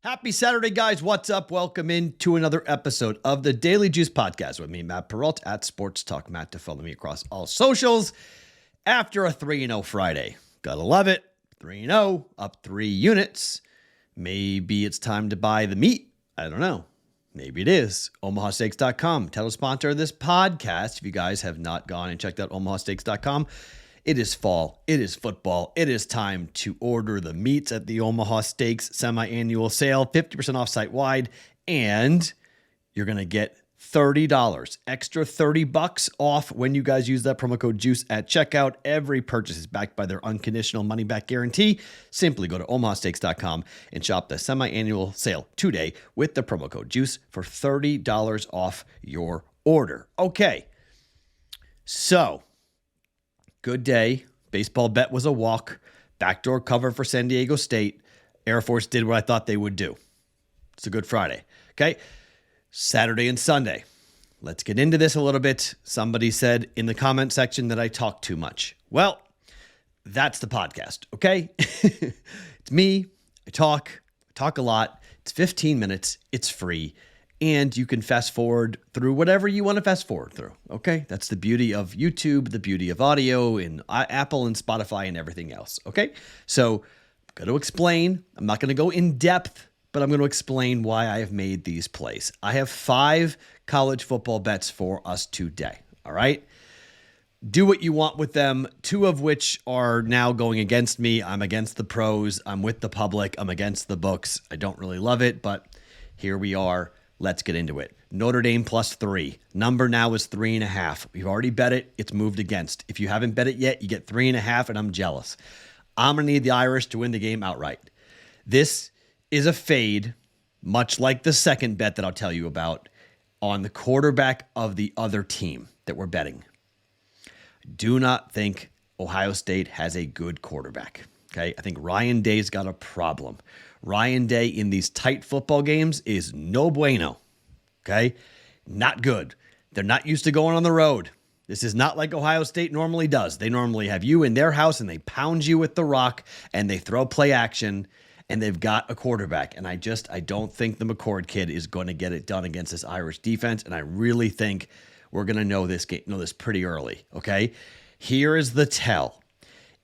Happy Saturday, guys. What's up? Welcome into another episode of the Daily Juice Podcast with me, Matt Perrault, at Sports Talk Matt, to follow me across all socials after a 3-0 Friday. Gotta love it. 3-0, up 3 units. Maybe it's time to buy the meat. I don't know. Maybe it is. OmahaSteaks.com. Title sponsor of this podcast. If you guys have not gone and checked out OmahaSteaks.com, it is fall. It is football. It is time to order the meats at the Omaha Steaks semi-annual sale. 50% off site-wide. And you're going to get $30, extra $30 off when you guys use that promo code JUICE at checkout. Every purchase is backed by their unconditional money-back guarantee. Simply go to omahasteaks.com and shop the semi-annual sale today with the promo code JUICE for $30 off your order. Okay, so good day. Baseball bet was a walk. Backdoor cover for San Diego State. Air Force did what I thought they would do. It's a good Friday. Okay. Saturday and Sunday. Let's get into this a little bit. Somebody said in the comment section that I talk too much. Well, that's the podcast. Okay. It's me. I talk a lot. It's 15 minutes. It's free. And you can fast forward through whatever you want to fast forward through. Okay. That's the beauty of YouTube, the beauty of audio and Apple and Spotify and everything else. Okay. So I'm going to explain. I'm not going to go in depth, but I'm going to explain why I have made these plays. I have 5 college football bets for us today. All right. Do what you want with them. 2 of which are now going against me. I'm against the pros. I'm with the public. I'm against the books. I don't really love it, but here we are. Let's get into it. Notre Dame +3. Number now is 3.5. We've already bet it. It's moved against. If you haven't bet it yet, you get 3.5, and I'm jealous. I'm going to need the Irish to win the game outright. This is a fade, much like the second bet that I'll tell you about, on the quarterback of the other team that we're betting. Do not think Ohio State has a good quarterback. Okay, I think Ryan Day's got a problem. Ryan Day in these tight football games is no bueno. Okay, not good. They're not used to going on the road. This is not like Ohio State normally does. They normally have you in their house and they pound you with the rock and they throw play action. And they've got a quarterback. And I don't think the McCord kid is going to get it done against this Irish defense. And I really think we're going to know this pretty early. Okay. Here is the tell.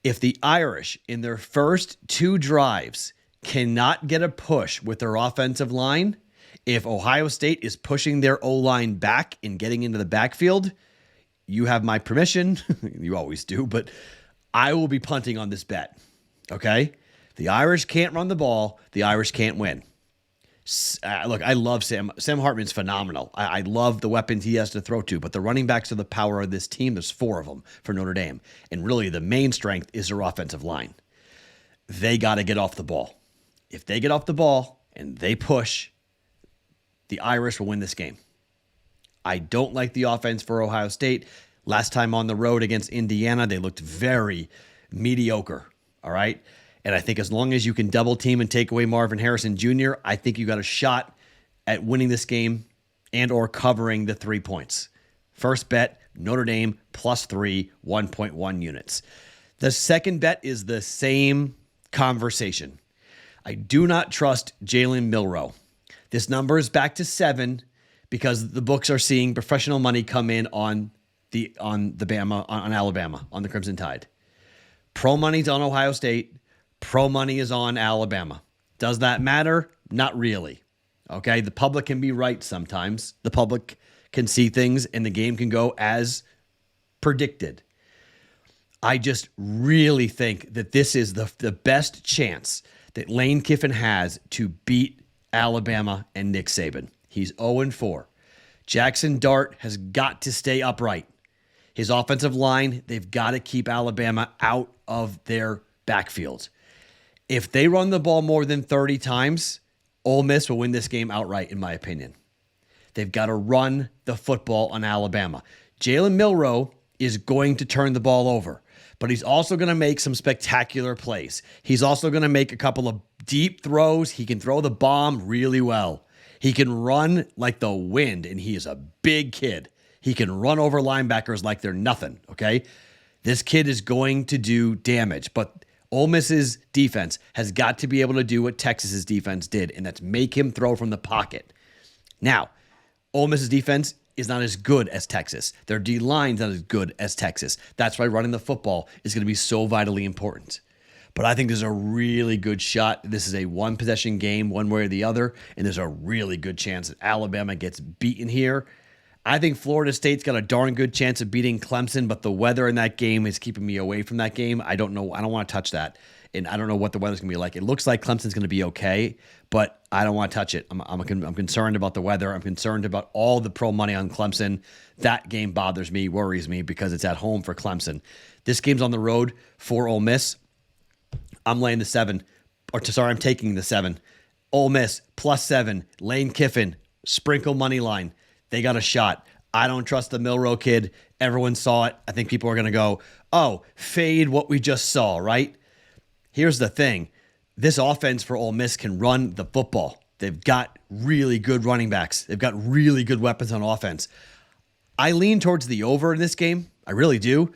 If the Irish in their first 2 drives cannot get a push with their offensive line, if Ohio State is pushing their O-line back and getting into the backfield, you have my permission. You always do, but I will be punting on this bet. Okay. The Irish can't run the ball. The Irish can't win. Look, I love Sam. Sam Hartman's phenomenal. I love the weapons he has to throw to, but the running backs are the power of this team. There's 4 of them for Notre Dame. And really, the main strength is their offensive line. They got to get off the ball. If they get off the ball and they push, the Irish will win this game. I don't like the offense for Ohio State. Last time on the road against Indiana, they looked very mediocre. All right. And I think as long as you can double team and take away Marvin Harrison Jr., I think you got a shot at winning this game and or covering the 3 points. First bet, Notre Dame +3, 1.1 units. The second bet is the same conversation. I do not trust Jalen Milroe. This number is back to 7 because the books are seeing professional money come in on Alabama, on the Crimson Tide. Pro money's on Ohio State. Pro money is on Alabama. Does that matter? Not really. Okay, the public can be right sometimes. The public can see things and the game can go as predicted. I just really think that this is the best chance that Lane Kiffin has to beat Alabama and Nick Saban. He's 0-4. Jackson Dart has got to stay upright. His offensive line, they've got to keep Alabama out of their backfield. If they run the ball more than 30 times, Ole Miss will win this game outright, in my opinion. They've got to run the football on Alabama. Jalen Milroe is going to turn the ball over, but he's also going to make some spectacular plays. He's also going to make a couple of deep throws. He can throw the bomb really well. He can run like the wind, and he is a big kid. He can run over linebackers like they're nothing, okay? This kid is going to do damage, but Ole Miss's defense has got to be able to do what Texas's defense did, and that's make him throw from the pocket. Now, Ole Miss's defense is not as good as Texas. Their D-line's not as good as Texas. That's why running the football is going to be so vitally important. But I think there's a really good shot. This is a one-possession game, one way or the other, and there's a really good chance that Alabama gets beaten here. I think Florida State's got a darn good chance of beating Clemson, but the weather in that game is keeping me away from that game. I don't know. I don't want to touch that, and I don't know what the weather's going to be like. It looks like Clemson's going to be okay, but I don't want to touch it. I'm concerned about the weather. I'm concerned about all the pro money on Clemson. That game bothers me, worries me, because it's at home for Clemson. This game's on the road for Ole Miss. I'm laying the 7. I'm taking the 7. Ole Miss, +7. Lane Kiffin, sprinkle money line. They got a shot. I don't trust the Milroe kid. Everyone saw it. I think people are going to go, oh, fade what we just saw, right? Here's the thing. This offense for Ole Miss can run the football. They've got really good running backs. They've got really good weapons on offense. I lean towards the over in this game. I really do.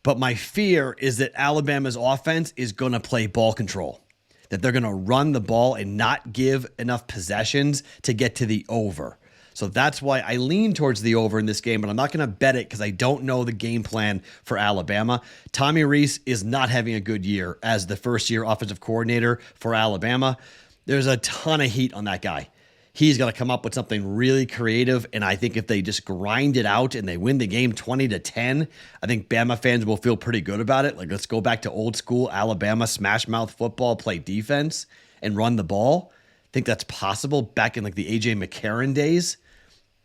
But my fear is that Alabama's offense is going to play ball control, that they're going to run the ball and not give enough possessions to get to the over. So that's why I lean towards the over in this game, but I'm not going to bet it because I don't know the game plan for Alabama. Tommy Rees is not having a good year as the first-year offensive coordinator for Alabama. There's a ton of heat on that guy. He's got to come up with something really creative, and I think if they just grind it out and they win the game 20-10, I think Bama fans will feel pretty good about it. Like, let's go back to old school Alabama smash mouth football, play defense, and run the ball. I think that's possible back in like the A.J. McCarron days.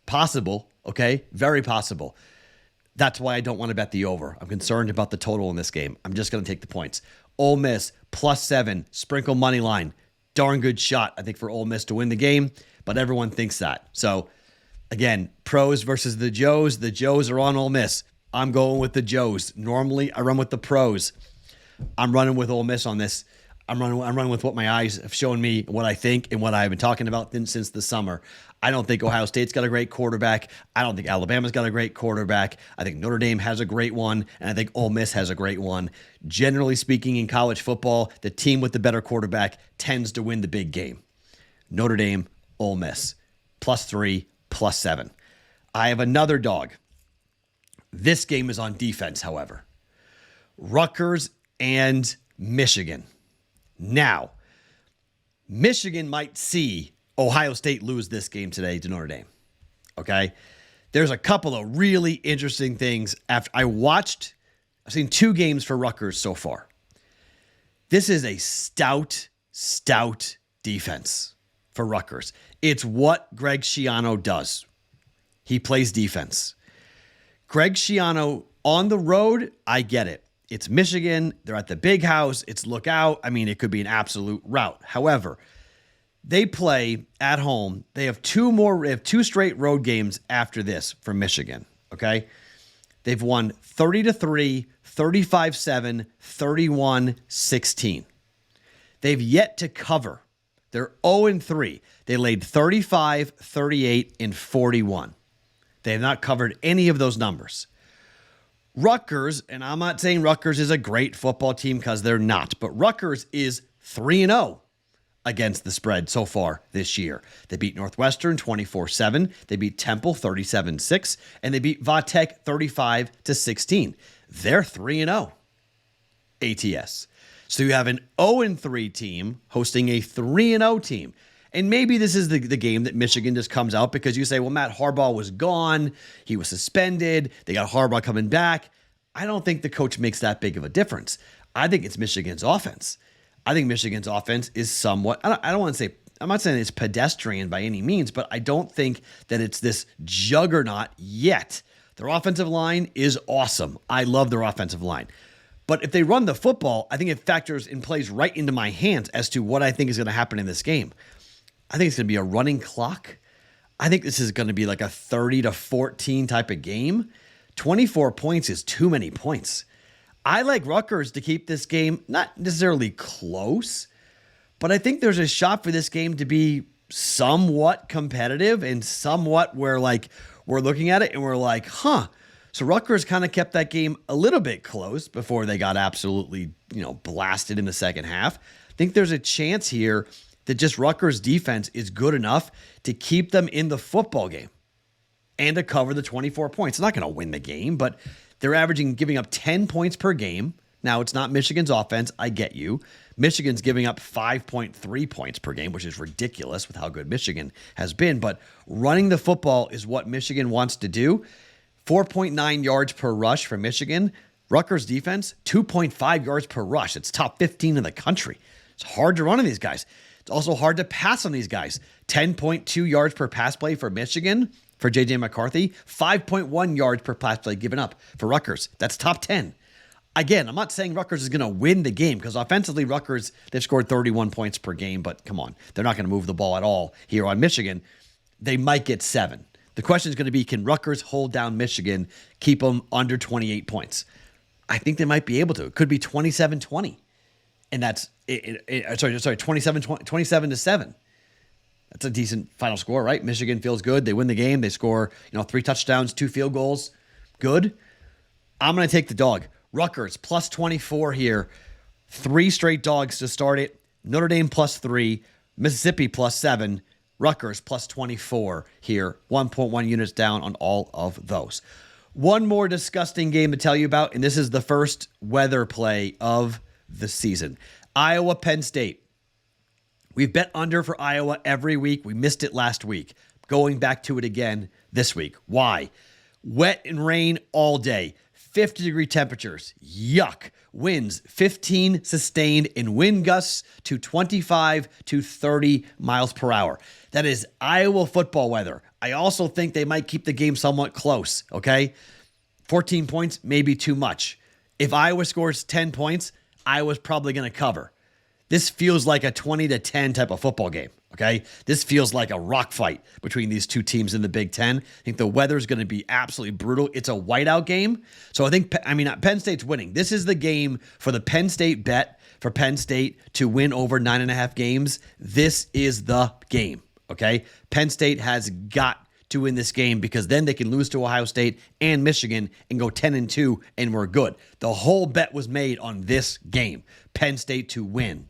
Possible, okay? Very possible. That's why I don't want to bet the over. I'm concerned about the total in this game. I'm just going to take the points. Ole Miss, +7, sprinkle money line. Darn good shot, I think, for Ole Miss to win the game, but everyone thinks that. So, again, pros versus the Joes. The Joes are on Ole Miss. I'm going with the Joes. Normally, I run with the pros. I'm running with Ole Miss on this. I'm running with what my eyes have shown me, what I think, and what I've been talking about since the summer. I don't think Ohio State's got a great quarterback. I don't think Alabama's got a great quarterback. I think Notre Dame has a great one, and I think Ole Miss has a great one. Generally speaking, in college football, the team with the better quarterback tends to win the big game. Notre Dame, Ole Miss, +3, +7. I have another dog. This game is on defense, however. Rutgers and Michigan. Now, Michigan might see Ohio State lose this game today to Notre Dame. Okay? There's a couple of really interesting things. After I've seen 2 games for Rutgers so far. This is a stout defense for Rutgers. It's what Greg Schiano does. He plays defense. Greg Schiano on the road, I get it. It's Michigan. They're at the big house. It's look out. I mean, it could be an absolute rout. However, they play at home. They have 2 straight road games after this for Michigan. Okay. They've won 30-3, 35-7, 31-16. They've yet to cover. They're 0-3. They laid 35, 38, and 41. They have not covered any of those numbers. Rutgers, and I'm not saying Rutgers is a great football team because they're not, but Rutgers is 3-0 against the spread so far this year. They beat Northwestern 24-7. They beat Temple 37-6, and they beat Vatech 35-16. They're 3-0 ATS. So you have an 0-3 team hosting a 3-0 team. And maybe this is the game that Michigan just comes out because you say, well, Matt Harbaugh was gone. He was suspended. They got Harbaugh coming back. I don't think the coach makes that big of a difference. I think it's Michigan's offense. I think Michigan's offense is somewhat, I don't want to say, I'm not saying it's pedestrian by any means, but I don't think that it's this juggernaut yet. Their offensive line is awesome. I love their offensive line. But if they run the football, I think it factors and plays right into my hands as to what I think is going to happen in this game. I think it's going to be a running clock. I think this is going to be like a 30-14 type of game. 24 points is too many points. I like Rutgers to keep this game not necessarily close, but I think there's a shot for this game to be somewhat competitive and somewhat where like we're looking at it and we're like, So Rutgers kind of kept that game a little bit close before they got absolutely, blasted in the second half. I think there's a chance here that just Rutgers defense is good enough to keep them in the football game and to cover the 24 points. It's not going to win the game, but they're giving up 10 points per game. Now, it's not Michigan's offense. I get you. Michigan's giving up 5.3 points per game, which is ridiculous with how good Michigan has been. But running the football is what Michigan wants to do. 4.9 yards per rush for Michigan. Rutgers defense, 2.5 yards per rush. It's top 15 in the country. It's hard to run on these guys. It's also hard to pass on these guys. 10.2 yards per pass play for Michigan for J.J. McCarthy. 5.1 yards per pass play given up for Rutgers. That's top 10. Again, I'm not saying Rutgers is going to win the game because offensively, Rutgers, they've scored 31 points per game, but come on. They're not going to move the ball at all here on Michigan. They might get 7. The question is going to be, can Rutgers hold down Michigan, keep them under 28 points? I think they might be able to. It could be 27-20. And that's, 27-7. That's a decent final score, right? Michigan feels good. They win the game. They score, 3 touchdowns, 2 field goals. Good. I'm going to take the dog. Rutgers plus 24 here. 3 straight dogs to start it. Notre Dame plus 3. Mississippi plus 7. Rutgers plus 24 here. 1.1 units down on all of those. One more disgusting game to tell you about, and this is the first weather play of the season. Iowa, Penn State. We've bet under for Iowa every week. We missed it last week. Going back to it again this week. Why? Wet and rain all day. 50-degree temperatures. Yuck. Winds 15 sustained in wind gusts to 25 to 30 miles per hour. That is Iowa football weather. I also think they might keep the game somewhat close, okay? 14 points may be too much. If Iowa scores 10 points, Iowa's probably going to cover. This feels like a 20-10 type of football game, okay? This feels like a rock fight between these two teams in the Big Ten. I think the weather's going to be absolutely brutal. It's a whiteout game. So I think, Penn State's winning. This is the game for the Penn State bet for Penn State to win over 9.5 games. This is the game, okay? Penn State has got to win this game because then they can lose to Ohio State and Michigan and go 10-2 and we're good. The whole bet was made on this game. Penn State to win.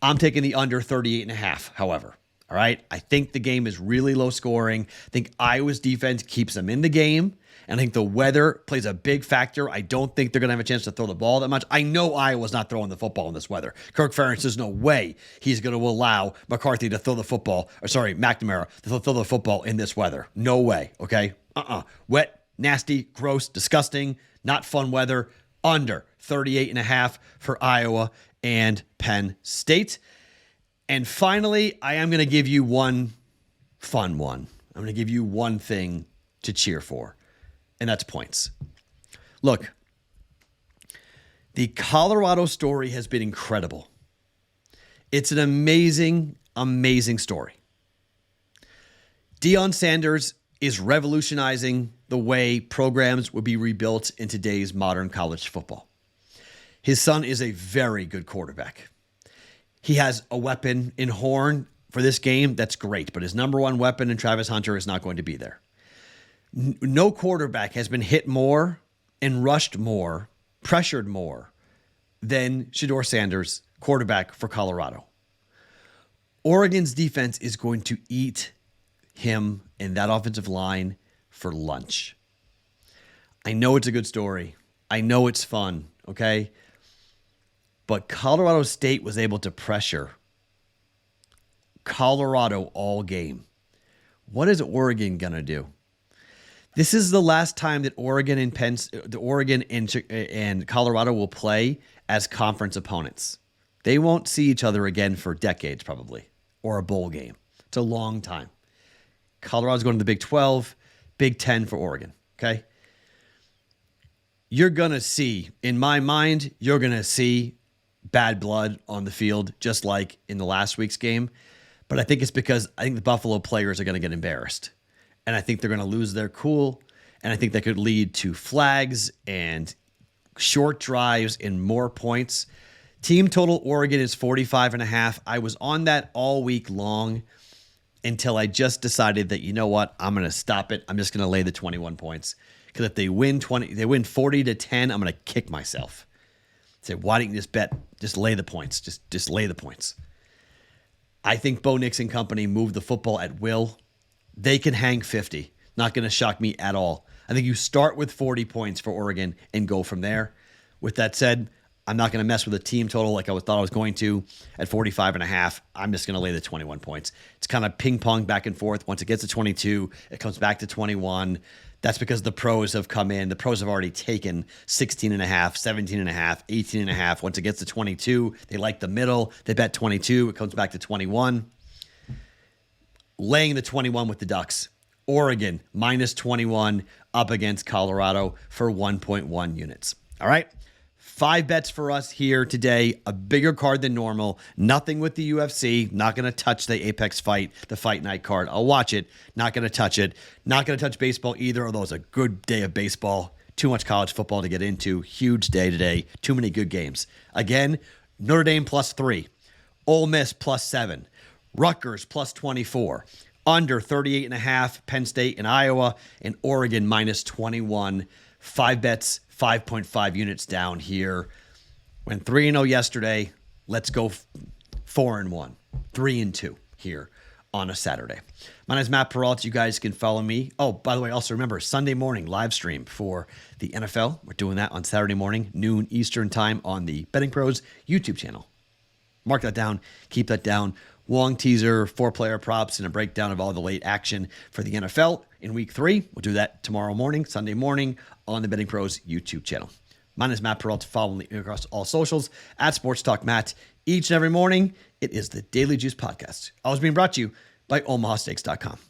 I'm taking the under 38.5, however. All right. I think the game is really low scoring. I think Iowa's defense keeps them in the game. And I think the weather plays a big factor. I don't think they're going to have a chance to throw the ball that much. I know Iowa's not throwing the football in this weather. Kirk Ferentz, there's no way he's going to allow McCarthy to throw the football, McNamara to throw the football in this weather. No way. Okay. Wet, nasty, gross, disgusting, not fun weather. Under 38.5 for Iowa and Penn State. And finally, I am going to give you one fun one. I'm going to give you one thing to cheer for, and that's points. Look, the Colorado story has been incredible. It's an amazing, amazing story. Deion Sanders is revolutionizing the way programs would be rebuilt in today's modern college football. His son is a very good quarterback. He has a weapon in Horn for this game. That's great. But his number one weapon in Travis Hunter is not going to be there. No quarterback has been hit more and rushed more, pressured more than Shedeur Sanders, quarterback for Colorado. Oregon's defense is going to eat him and that offensive line for lunch. I know it's a good story. I know it's fun, okay? But Colorado State was able to pressure Colorado all game. What is Oregon going to do? This is the last time that Oregon and Colorado will play as conference opponents. They won't see each other again for decades probably, or a bowl game. It's a long time. Colorado's going to the Big 12, Big 10 for Oregon, okay? You're going to see, in my mind, you're going to see bad blood on the field, just like in the last week's game. But I think it's because I think the Buffalo players are going to get embarrassed. And I think they're going to lose their cool. And I think that could lead to flags and short drives and more points. Team total Oregon is 45.5. I was on that all week long until I just decided that, you know what, I'm going to stop it. I'm just going to lay the 21 points Because if they win 40-10, I'm going to kick myself. Say, why didn't you just lay the points? Just lay the points. I think Bo Nix and company move the football at will. They can hang 50. Not going to shock me at all. I think you start with 40 points for Oregon and go from there. With that said, I'm not going to mess with a team total like I thought I was going to at 45.5. I'm just going to lay the 21 points. It's kind of ping pong back and forth. Once it gets to 22, it comes back to 21. That's because the pros have come in. The pros have already taken 16.5, 17.5, 18.5. Once it gets to 22, they like the middle. They bet 22. It comes back to 21. Laying the 21 with the Ducks. Oregon minus 21 up against Colorado for 1.1 units. All right. 5 bets for us here today. A bigger card than normal. Nothing with the UFC. Not going to touch the Apex fight, the fight night card. I'll watch it. Not going to touch it. Not going to touch baseball either, although it's a good day of baseball. Too much college football to get into. Huge day today. Too many good games. Again, Notre Dame +3. Ole Miss +7. Rutgers +24. Under 38.5. Penn State and Iowa. And Oregon -21. 5 bets. 5.5 units down here. Went 3-0 yesterday. Let's go 4-1, 3-2 here on a Saturday. My name is Matt Perrault. You guys can follow me. Oh, by the way, also remember Sunday morning live stream for the NFL. We're doing that on Saturday morning, noon Eastern time on the BettingPros YouTube channel. Mark that down. Keep that down. Long teaser, 4-player props, and a breakdown of all the late action for the NFL in week 3. We'll do that tomorrow morning, Sunday morning, on the BettingPros YouTube channel. My name is Matt Perrault. Follow me across all socials at Sports Talk Matt. Each and every morning, it is the Daily Juice Podcast. Always being brought to you by OmahaSteaks.com.